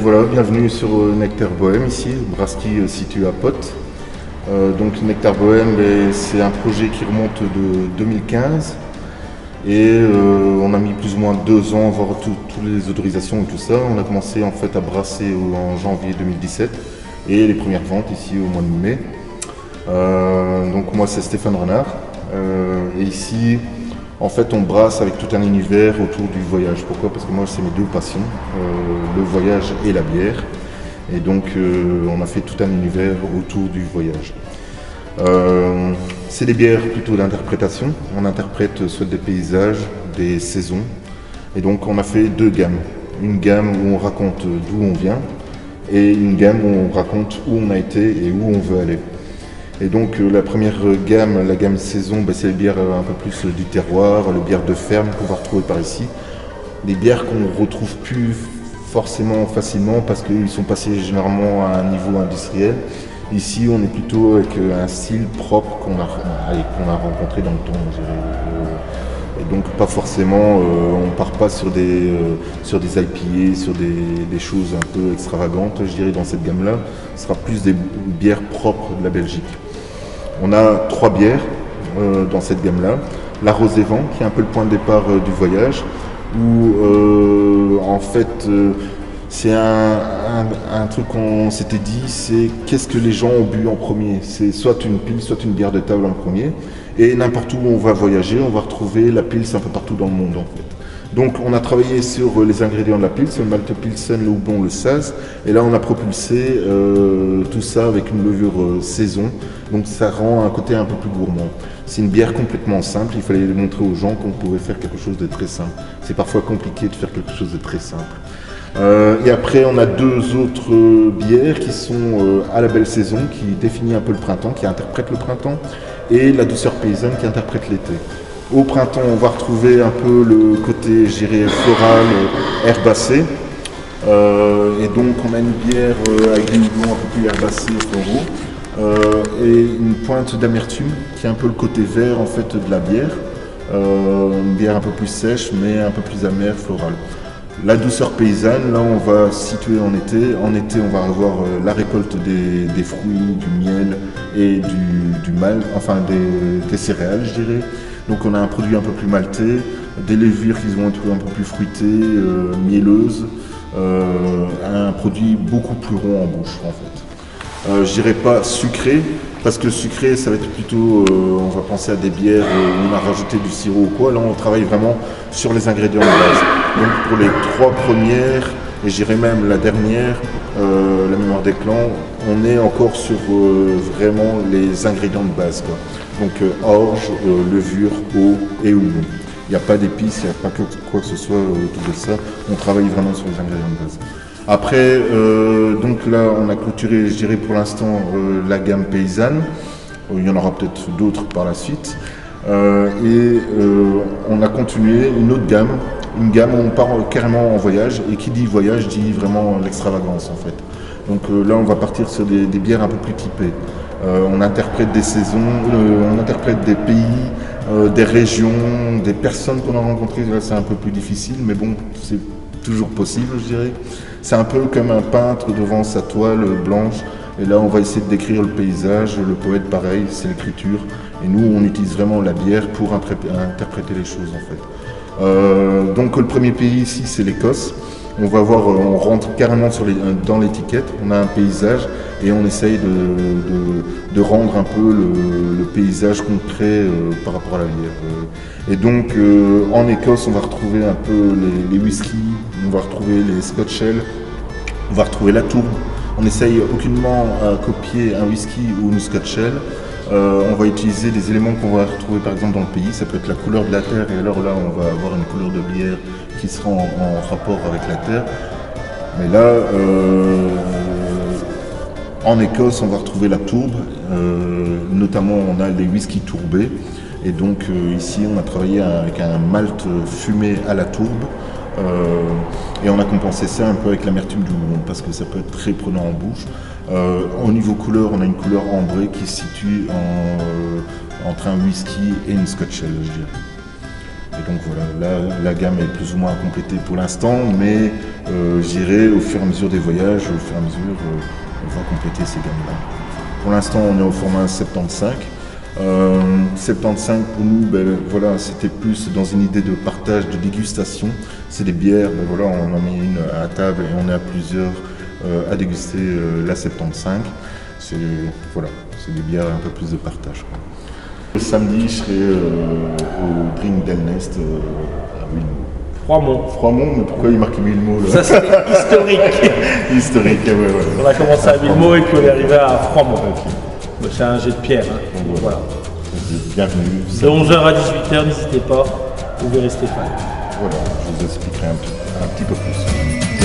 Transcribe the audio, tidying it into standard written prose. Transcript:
voilà, bienvenue sur Nectar Bohème ici, brasserie située à Potte. Donc Nectar Bohème, c'est un projet qui remonte de 2015 et on a mis plus ou moins 2 ans à avoir toutes les autorisations et tout ça. On a commencé en fait à brasser en janvier 2017 et les premières ventes ici au mois de mai. Donc moi c'est Stéphane Renard et ici en fait on brasse avec tout un univers autour du voyage. Pourquoi? Parce que moi c'est mes deux passions, le voyage et la bière. Et donc on a fait tout un univers autour du voyage. C'est des bières plutôt d'interprétation. On interprète soit des paysages, des saisons. Et donc on a fait 2 gammes. Une gamme où on raconte d'où on vient et une gamme où on raconte où on a été et où on veut aller. Et donc la première gamme, la gamme saison, c'est les bières un peu plus du terroir, les bières de ferme qu'on va retrouver par ici. Des bières qu'on ne retrouve plus forcément facilement parce qu'ils sont passés généralement à un niveau industriel. Ici on est plutôt avec un style propre qu'on a rencontré dans le temps. Et donc pas forcément, on part pas sur des IPA, sur des choses un peu extravagantes, je dirais, dans cette gamme-là. Ce sera plus des bières propres de la Belgique. On a 3 bières dans cette gamme-là. La Rosé Vent, qui est un peu le point de départ du voyage, où en fait c'est un truc qu'on s'était dit, c'est qu'est-ce que les gens ont bu en premier. C'est soit une pils, soit une bière de table en premier. Et n'importe où on va voyager, on va retrouver la pils un peu partout dans le monde en fait. Donc on a travaillé sur les ingrédients de la pils, le malt pilsen, le houblon, le saz. Et là on a propulsé tout ça avec une levure saison. Donc ça rend un côté un peu plus gourmand. C'est une bière complètement simple, il fallait montrer aux gens qu'on pouvait faire quelque chose de très simple. C'est parfois compliqué de faire quelque chose de très simple. Et après on a 2 autres bières qui sont à la belle saison, qui définit un peu le printemps, qui interprète le printemps, et la douceur paysanne qui interprète l'été. Au printemps on va retrouver un peu le côté, je dirais, floral, herbacé. Et donc on a une bière avec des houblons un peu plus herbacés, floraux, et une pointe d'amertume qui est un peu le côté vert en fait de la bière. Une bière un peu plus sèche mais un peu plus amère, florale. La douceur paysanne, là on va situer en été. En été on va avoir la récolte des fruits, du miel et du malt, enfin des céréales je dirais. Donc on a un produit un peu plus maltais, des levures qui vont être un peu plus fruitées, mielleuses, un produit beaucoup plus rond en bouche en fait. Je dirais pas sucré, parce que sucré ça va être plutôt, on va penser à des bières où on a rajouté du sirop ou quoi. Là on travaille vraiment sur les ingrédients de base. Donc pour les 3 premières, et je dirais même la dernière, la mémoire des clans, on est encore sur vraiment les ingrédients de base, quoi. Donc orge, levure, eau et houblon. Il n'y a pas d'épices, il n'y a pas quoi que ce soit autour de ça. On travaille vraiment sur les ingrédients de base. Après, donc là, on a clôturé, je dirais pour l'instant, la gamme paysanne. Il y en aura peut-être d'autres par la suite. Et on a continué une autre gamme, une gamme où on part carrément en voyage. Et qui dit voyage dit vraiment l'extravagance en fait. Donc là, on va partir sur des bières un peu plus typées. On interprète des saisons, on interprète des pays, des régions, des personnes qu'on a rencontrées. Là, c'est un peu plus difficile, mais bon, c'est toujours possible, je dirais. C'est un peu comme un peintre devant sa toile blanche. Et là, on va essayer de décrire le paysage. Le poète, pareil, c'est l'écriture. Et nous, on utilise vraiment la bière pour interpréter les choses, en fait. Donc, le premier pays ici, c'est l'Écosse. On va voir, on rentre carrément dans l'étiquette. On a un paysage et on essaye de rendre un peu le paysage concret par rapport à la bière. Et donc, en Écosse, on va retrouver un peu les whiskies, on va retrouver les Scotch Ale, on va retrouver la tourbe. On essaye aucunement à copier un whisky ou une Scotch Ale. On va utiliser des éléments qu'on va retrouver par exemple dans le pays. Ça peut être la couleur de la terre et alors là on va avoir une couleur de bière qui sera en rapport avec la terre. Mais là, en Écosse, on va retrouver la tourbe. Notamment on a les whiskies tourbés. Et donc ici on a travaillé avec un malt fumé à la tourbe. Et on a compensé ça un peu avec l'amertume du houblon parce que ça peut être très prenant en bouche. Au niveau couleur, on a une couleur ambrée qui se situe entre un whisky et une Scotch Ale, je dirais. Et donc voilà, là la gamme est plus ou moins complétée pour l'instant, mais j'irai au fur et à mesure des voyages, au fur et à mesure on va compléter ces gammes-là. Pour l'instant on est au format 75. 75 pour nous, voilà, c'était plus dans une idée de partage, de dégustation. C'est des bières, voilà, on en met une à table et on est à plusieurs à déguster la 75. Voilà, c'est des bières un peu plus de partage, quoi. Le samedi, je serai au Drink del Nest à Villemot. Froidmont, mais pourquoi il marque Villemot là? Ça c'est historique. Historique, ouais. On a commencé à Villemot et puis on est arrivé à Froidmont. C'est un jet de pierre. Hein. Donc, voilà. Bienvenue. De 11h à 18h, n'hésitez pas, vous verrez Stéphane. Voilà, je vous expliquerai un petit peu plus.